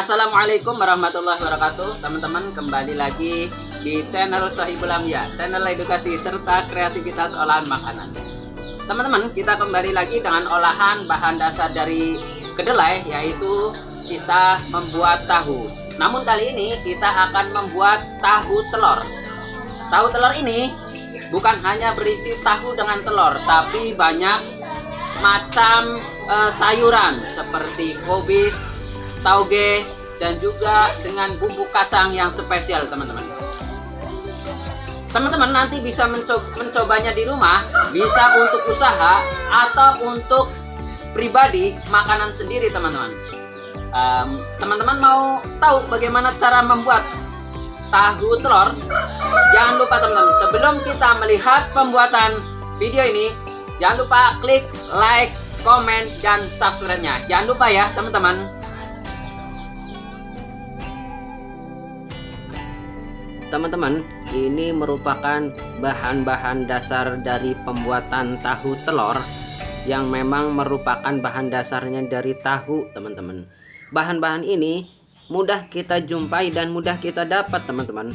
Assalamualaikum warahmatullahi wabarakatuh. Teman-teman, kembali lagi di channel Sohibul Amya, channel edukasi serta kreativitas olahan makanan. Teman-teman, kita kembali lagi dengan olahan bahan dasar dari kedelai, yaitu kita membuat tahu. Namun kali ini kita akan membuat tahu telur. Tahu telur ini bukan hanya berisi tahu dengan telur, tapi banyak macam sayuran seperti kubis, tauge, dan juga dengan bumbu kacang yang spesial, teman-teman. Teman-teman nanti bisa mencobanya di rumah, bisa untuk usaha atau untuk pribadi makanan sendiri, teman-teman. Teman-teman mau tahu bagaimana cara membuat tahu telur? Jangan lupa teman-teman, sebelum kita melihat pembuatan video ini, jangan lupa klik like, komen, dan subscribe-nya. Jangan lupa ya teman-teman. Teman-teman, ini merupakan bahan-bahan dasar dari pembuatan tahu telur yang memang merupakan bahan dasarnya dari tahu, teman-teman. Bahan-bahan ini mudah kita jumpai dan mudah kita dapat, teman-teman,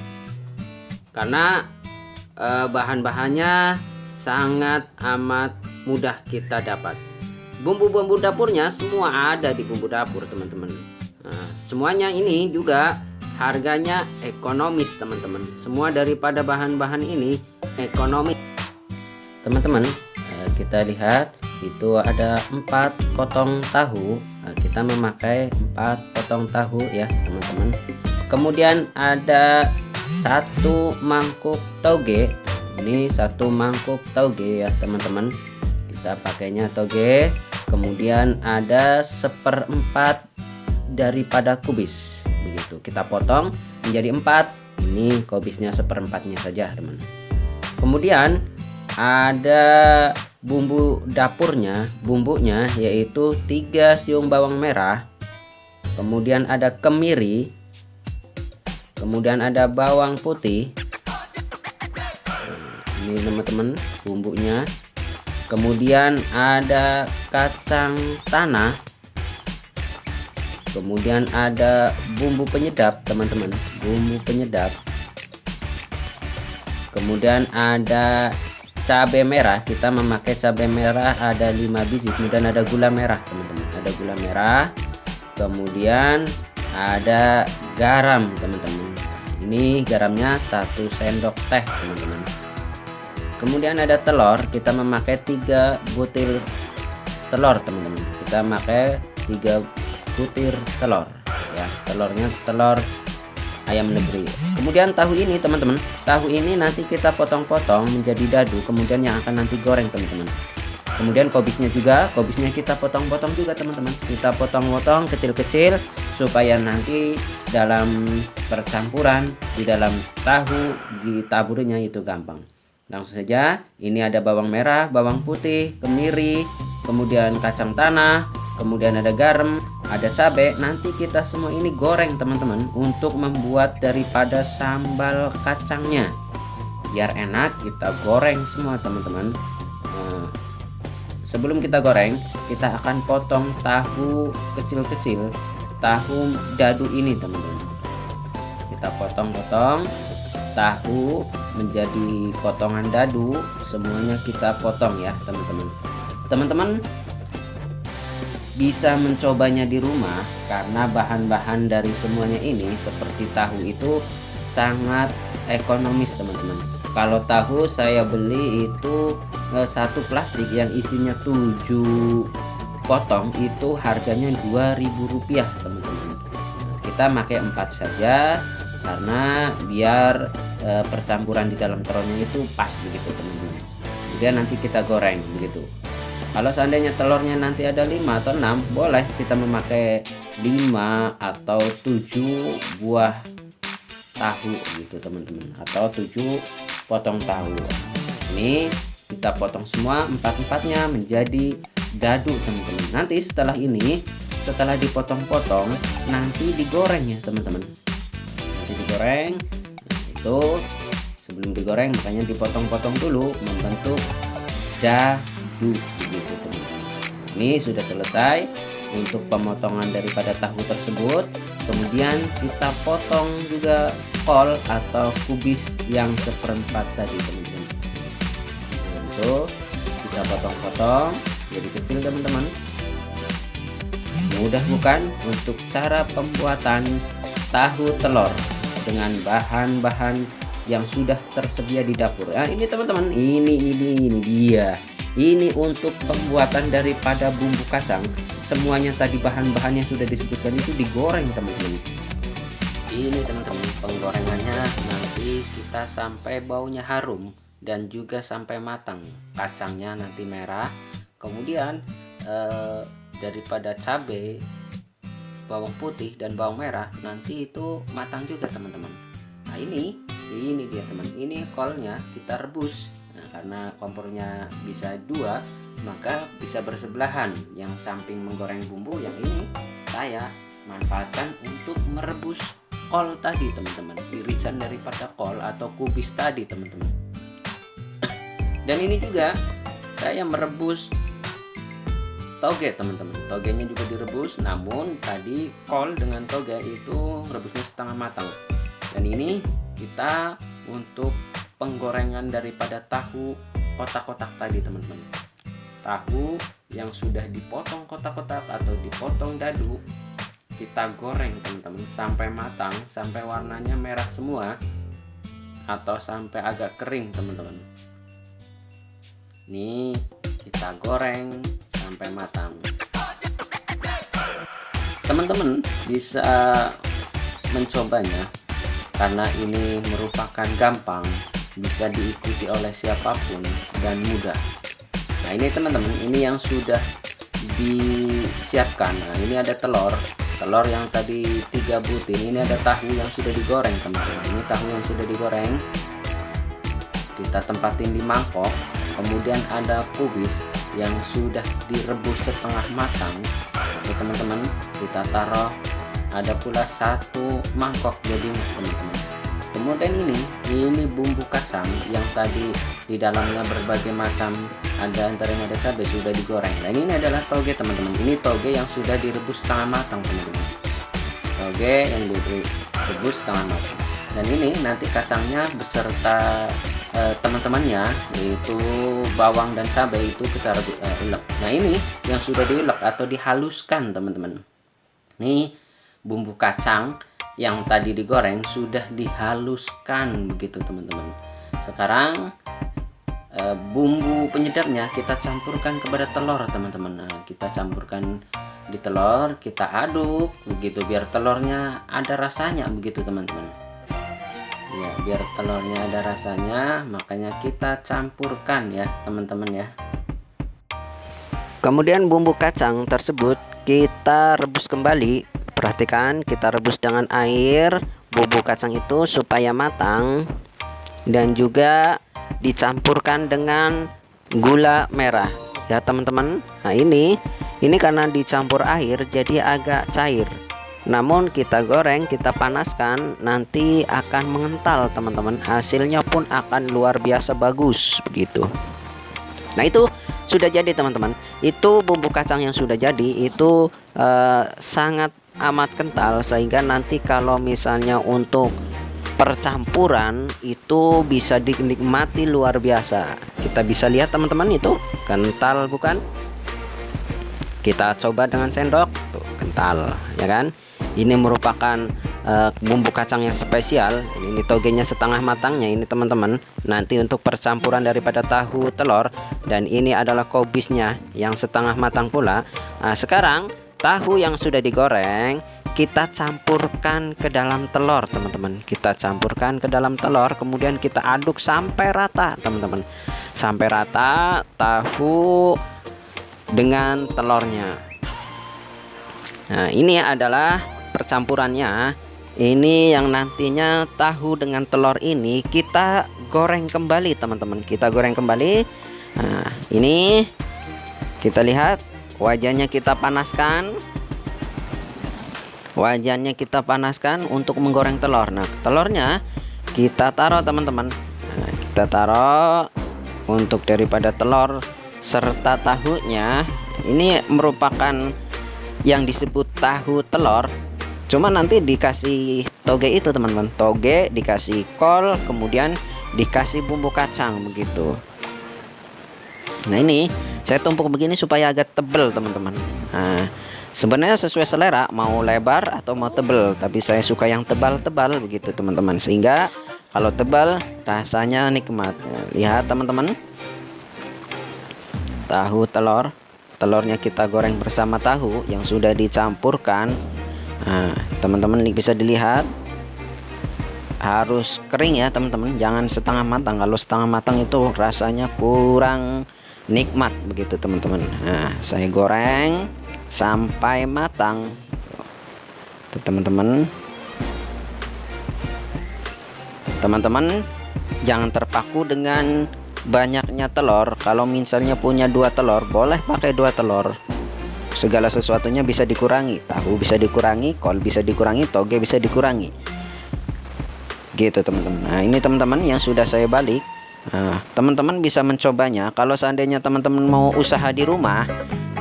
karena bahan-bahannya sangat amat mudah kita dapat. Bumbu-bumbu dapurnya semua ada di bumbu dapur, teman-teman. Nah, semuanya ini juga harganya ekonomis, teman-teman. Semua daripada bahan-bahan ini ekonomis, teman-teman. Kita lihat itu ada 4 potong tahu. Kita memakai 4 potong tahu ya, teman-teman. Kemudian ada 1 mangkuk tauge. Ini 1 mangkuk tauge ya, teman-teman. Kita pakainya tauge. Kemudian ada 1/4 daripada kubis. Begitu kita potong menjadi 4. Ini kubisnya 1/4-nya saja, teman. Kemudian ada bumbu dapurnya, bumbunya yaitu 3 siung bawang merah. Kemudian ada kemiri. Kemudian ada bawang putih. Ini teman-teman bumbunya. Kemudian ada kacang tanah. Kemudian ada bumbu penyedap, teman-teman, bumbu penyedap. Kemudian ada cabai merah. Kita memakai cabai merah ada 5 biji. Kemudian ada gula merah, teman-teman, ada gula merah. Kemudian ada garam, teman-teman. Ini garamnya 1 sendok teh, teman-teman. Kemudian ada telur. Kita memakai 3 butir telur, teman-teman. Kita memakai 3 butir telur ya, telurnya telur ayam negeri. Kemudian tahu ini, teman-teman, tahu ini nanti kita potong-potong menjadi dadu, kemudian yang akan nanti goreng, teman-teman. Kemudian kubisnya juga, kubisnya kita potong-potong juga, teman-teman. Kita potong-potong kecil-kecil supaya nanti dalam percampuran di dalam tahu ditaburnya itu gampang. Langsung saja, ini ada bawang merah, bawang putih, kemiri, kemudian kacang tanah, kemudian ada garam, ada cabai. Nanti kita semua ini goreng, teman-teman, untuk membuat daripada sambal kacangnya. Biar enak kita goreng semua, teman-teman. Sebelum kita goreng, kita akan potong tahu kecil-kecil, tahu dadu ini, teman-teman. Kita potong-potong tahu menjadi potongan dadu, semuanya kita potong ya, teman-teman. Teman-teman bisa mencobanya di rumah karena bahan-bahan dari semuanya ini seperti tahu itu sangat ekonomis, teman-teman. Kalau tahu saya beli itu 1 plastik yang isinya 7 potong itu harganya Rp2.000, teman-teman. Kita pakai 4 saja karena biar percampuran di dalam telurnya itu pas begitu, teman-teman. Kemudian nanti kita goreng begitu. Kalau seandainya telurnya nanti ada 5 atau 6, boleh kita memakai 5 atau 7 buah tahu gitu, teman-teman, atau 7 potong tahu. Ini kita potong semua 4-4-nya menjadi dadu teman-teman. Nanti setelah ini, setelah dipotong-potong, nanti digoreng ya teman-teman. Nanti digoreng. Nah, itu sebelum digoreng makanya dipotong-potong dulu membentuk dadu begitu teman-teman. Ini sudah selesai untuk pemotongan daripada tahu tersebut. Kemudian kita potong juga kol atau kubis yang seperempat tadi teman-teman. Untuk kita potong-potong jadi kecil teman-teman. Mudah bukan untuk cara pembuatan tahu telur dengan bahan-bahan yang sudah tersedia di dapur. Nah, ini teman-teman, ini dia. Ini untuk pembuatan daripada bumbu kacang. Semuanya tadi bahan-bahan yang sudah disebutkan itu digoreng teman-teman. Ini teman-teman, penggorengannya nanti kita sampai baunya harum dan juga sampai matang. Kacangnya nanti merah. Kemudian daripada cabai, bawang putih dan bawang merah nanti itu matang juga teman-teman. Nah, ini dia teman. Ini kolnya kita rebus. Nah, karena kompornya bisa 2, maka bisa bersebelahan. Yang samping menggoreng bumbu, yang ini saya manfaatkan untuk merebus kol tadi teman-teman, irisan daripada kol atau kubis tadi teman-teman. Dan ini juga saya merebus toge teman-teman. Togenya juga direbus, namun tadi kol dengan toge itu rebusnya setengah matang. Dan ini kita untuk penggorengan daripada tahu kotak-kotak tadi teman-teman. Tahu yang sudah dipotong kotak-kotak atau dipotong dadu, kita goreng teman-teman sampai matang, sampai warnanya merah semua atau sampai agak kering teman-teman. Ini kita goreng sampai matang. Teman-teman bisa mencobanya karena ini merupakan gampang, bisa diikuti oleh siapapun dan mudah. Nah, ini teman-teman, ini yang sudah disiapkan. Nah, ini ada telur yang tadi 3 butir. Ini ada tahu yang sudah digoreng teman-teman. Ini tahu yang sudah digoreng kita tempatin di mangkok. Kemudian ada kubis yang sudah direbus setengah matang. Oke teman-teman, kita taruh. Ada pula 1 mangkok jadinya teman-teman. Kemudian ini bumbu kacang yang tadi di dalamnya berbagai macam, ada antaranya ada cabai sudah digoreng. Dan ini adalah toge teman-teman. Ini toge yang sudah direbus setengah matang teman-teman. Toge yang direbus setengah matang. Dan ini nanti kacangnya beserta teman-temannya, yaitu bawang dan cabai itu kita ulek. Nah, ini yang sudah diulek atau dihaluskan teman-teman. Nih bumbu kacang yang tadi digoreng sudah dihaluskan begitu teman-teman. Sekarang bumbu penyedapnya kita campurkan kepada telur teman-teman. Nah, kita campurkan di telur, kita aduk begitu biar telurnya ada rasanya begitu teman-teman. Ya, biar telurnya ada rasanya, makanya kita campurkan ya teman-teman ya. Kemudian bumbu kacang tersebut kita rebus kembali. Perhatikan, kita rebus dengan air bumbu kacang itu supaya matang, dan juga dicampurkan dengan gula merah ya teman-teman. Nah, ini karena dicampur air jadi agak cair. Namun kita goreng, kita panaskan, nanti akan mengental teman-teman. Hasilnya pun akan luar biasa bagus begitu. Nah, itu sudah jadi teman-teman. Itu bumbu kacang yang sudah jadi itu sangat amat kental, sehingga nanti kalau misalnya untuk percampuran itu bisa dinikmati luar biasa. Kita bisa lihat teman-teman, itu kental bukan? Kita coba dengan sendok, tuh kental ya kan. Ini merupakan bumbu kacang yang spesial. Ini togenya setengah matangnya ini teman-teman. Nanti untuk percampuran daripada tahu telur, dan ini adalah kubisnya yang setengah matang pula. Nah, sekarang tahu yang sudah digoreng kita campurkan ke dalam telur teman-teman. Kita campurkan ke dalam telur, kemudian kita aduk sampai rata teman-teman. Sampai rata tahu dengan telurnya. Nah, ini adalah percampurannya. Ini yang nantinya tahu dengan telur ini kita goreng kembali teman-teman. Kita goreng kembali. Nah, ini Kita lihat wajannya, kita panaskan. Wajannya kita panaskan untuk menggoreng telur. Nah, telurnya kita taruh teman-teman. Nah, kita taruh untuk daripada telur serta tahunya. Ini merupakan yang disebut tahu telur. Cuma nanti dikasih toge itu teman-teman. Toge, dikasih kol, kemudian dikasih bumbu kacang begitu. Nah, ini saya tumpuk begini supaya agak tebel teman-teman. Nah, sebenarnya sesuai selera, mau lebar atau mau tebel, tapi saya suka yang tebal-tebal begitu teman-teman, sehingga kalau tebal rasanya nikmat. Nah, lihat teman-teman, tahu telurnya kita goreng bersama tahu yang sudah dicampurkan. Nah, teman-teman bisa dilihat harus kering ya teman-teman, jangan setengah matang. Kalau setengah matang itu rasanya kurang nikmat begitu teman-teman. Nah, saya goreng sampai matang tuh teman-teman. Teman-teman jangan terpaku dengan banyaknya telur. Kalau misalnya punya 2 telur, boleh pakai 2 telur. Segala sesuatunya bisa dikurangi, tahu bisa dikurangi, kol bisa dikurangi, toge bisa dikurangi gitu teman-teman. Nah, ini teman-teman yang sudah saya balik. Nah, teman-teman bisa mencobanya. Kalau seandainya teman-teman mau usaha di rumah,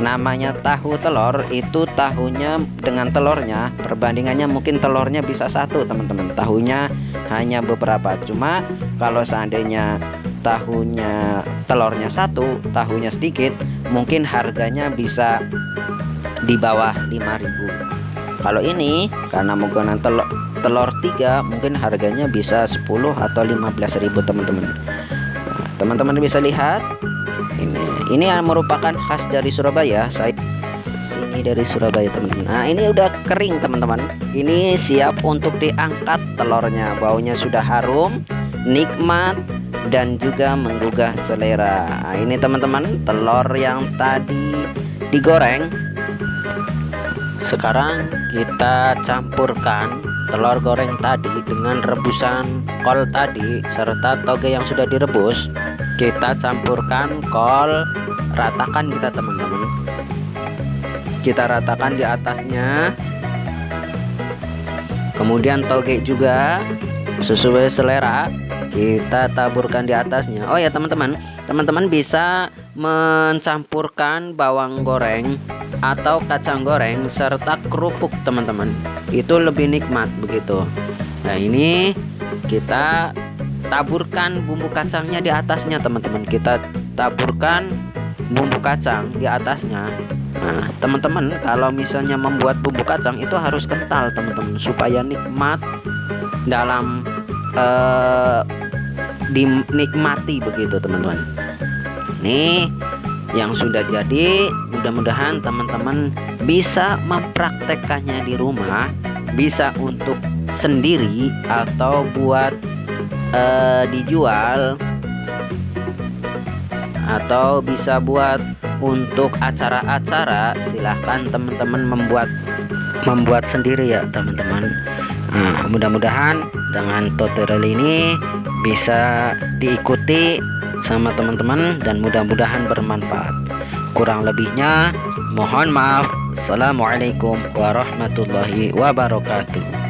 namanya tahu telur, itu tahunya dengan telurnya perbandingannya mungkin telurnya bisa 1 teman-teman, tahunya hanya beberapa. Cuma kalau seandainya telurnya 1, tahunya sedikit, mungkin harganya bisa di bawah 5.000. Kalau ini karena menggunakan telur 3, mungkin harganya bisa 10 atau 15.000 teman-teman. Nah, teman-teman bisa lihat ini yang merupakan khas dari Surabaya. Ini dari Surabaya teman-teman. Nah, ini udah kering teman-teman. Ini siap untuk diangkat telurnya. Baunya sudah harum, nikmat, dan juga menggugah selera. Nah, ini teman-teman telur yang tadi digoreng. Sekarang kita campurkan telur goreng tadi dengan rebusan kol tadi serta toge yang sudah direbus. Kita campurkan kol, ratakan kita teman-teman. Kita ratakan di atasnya. Kemudian toge juga sesuai selera kita taburkan di atasnya. Oh ya teman-teman, teman-teman bisa mencampurkan bawang goreng atau kacang goreng serta kerupuk teman-teman, itu lebih nikmat begitu. Nah, ini kita taburkan bumbu kacangnya di atasnya teman-teman. Kita taburkan bumbu kacang di atasnya. Nah, teman-teman kalau misalnya membuat bumbu kacang itu harus kental teman-teman, supaya nikmat dalam dinikmati begitu teman-teman. Ini yang sudah jadi, mudah-mudahan teman-teman bisa mempraktekkannya di rumah, bisa untuk sendiri atau buat dijual, atau bisa buat untuk acara-acara. Silahkan teman-teman membuat sendiri ya teman-teman. Nah, mudah-mudahan dengan tutorial ini bisa diikuti sama teman-teman dan mudah-mudahan bermanfaat. Kurang lebihnya mohon maaf. Assalamualaikum warahmatullahi wabarakatuh.